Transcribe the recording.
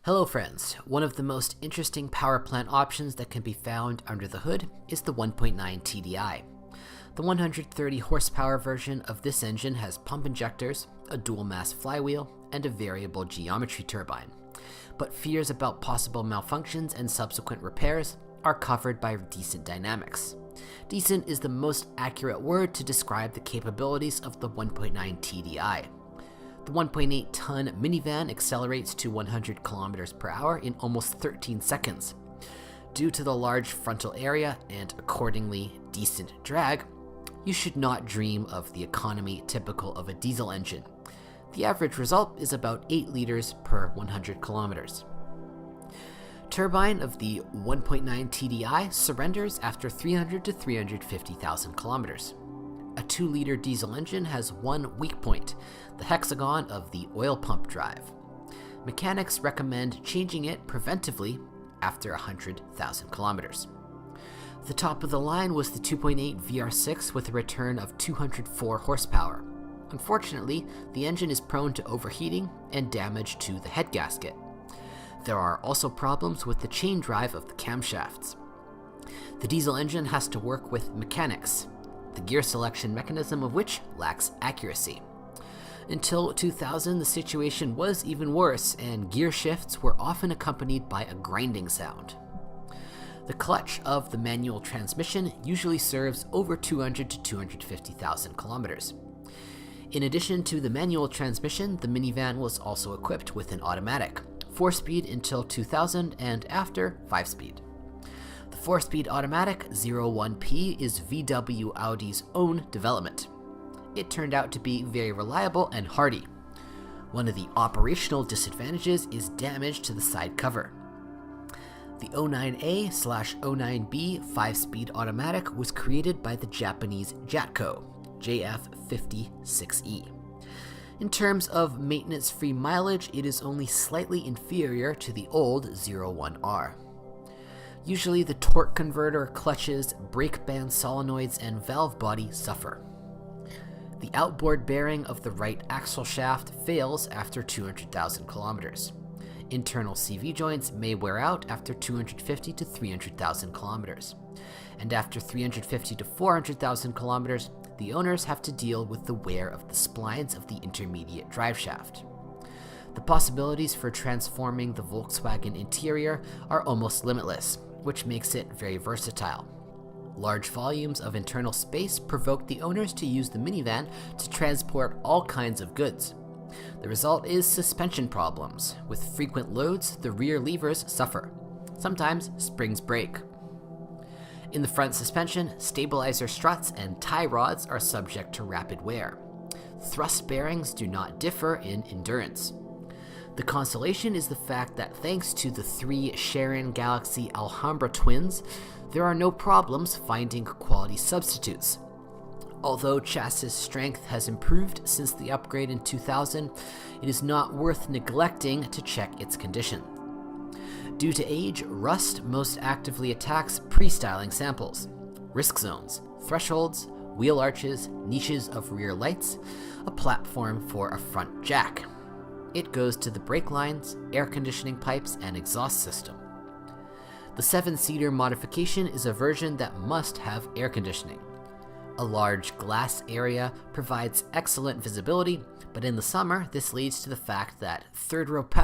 Hello friends, one of the most interesting power plant options that can be found under the hood is the 1.9 TDI. The 130 horsepower version of this engine has pump injectors, a dual mass flywheel, and a variable geometry turbine. But fears about possible malfunctions and subsequent repairs are covered by decent dynamics. Decent is the most accurate word to describe the capabilities of the 1.9 TDI. The 1.8-ton minivan accelerates to 100 km per hour in almost 13 seconds. Due to the large frontal area and accordingly decent drag, you should not dream of the economy typical of a diesel engine. The average result is about 8 liters per 100 kilometers. Turbine of the 1.9 TDI surrenders after 300 to 350,000 kilometers. A 2-liter diesel engine has one weak point, the hexagon of the oil pump drive. Mechanics recommend changing it preventively after 100,000 kilometers. The top of the line was the 2.8 VR6 with a return of 204 horsepower. Unfortunately, the engine is prone to overheating and damage to the head gasket. There are also problems with the chain drive of the camshafts. The diesel engine has to work with mechanics, the gear selection mechanism of which lacks accuracy. Until 2000, the situation was even worse, and gear shifts were often accompanied by a grinding sound. The clutch of the manual transmission usually serves over 200 to 250,000 kilometers. In addition to the manual transmission, the minivan was also equipped with an automatic, 4-speed until 2000, and after 5-speed. The 4-speed automatic 01P is VW Audi's own development. It turned out to be very reliable and hardy. One of the operational disadvantages is damage to the side cover. The 09A/09B 5-speed automatic was created by the Japanese Jatco, JF56E. In terms of maintenance-free mileage, it is only slightly inferior to the old 01R. Usually the torque converter, clutches, brake band solenoids, and valve body suffer. The outboard bearing of the right axle shaft fails after 200,000 kilometers. Internal CV joints may wear out after 250 to 300,000 kilometers. And after 350 to 400,000 kilometers, the owners have to deal with the wear of the splines of the intermediate driveshaft. The possibilities for transforming the Volkswagen interior are almost limitless, which makes it very versatile. Large volumes of internal space provoke the owners to use the minivan to transport all kinds of goods. The result is suspension problems. With frequent loads, the rear levers suffer. Sometimes springs break. In the front suspension, stabilizer struts and tie rods are subject to rapid wear. Thrust bearings do not differ in endurance. The consolation is the fact that thanks to the 3 Sharan Galaxy Alhambra twins, there are no problems finding quality substitutes. Although chassis strength has improved since the upgrade in 2000, it is not worth neglecting to check its condition. Due to age, rust most actively attacks pre-styling samples, risk zones, thresholds, wheel arches, niches of rear lights, a platform for a front jack. It goes to the brake lines, air conditioning pipes, and exhaust system. The 7-seater modification is a version that must have air conditioning. A large glass area provides excellent visibility, but in the summer, this leads to the fact that third-row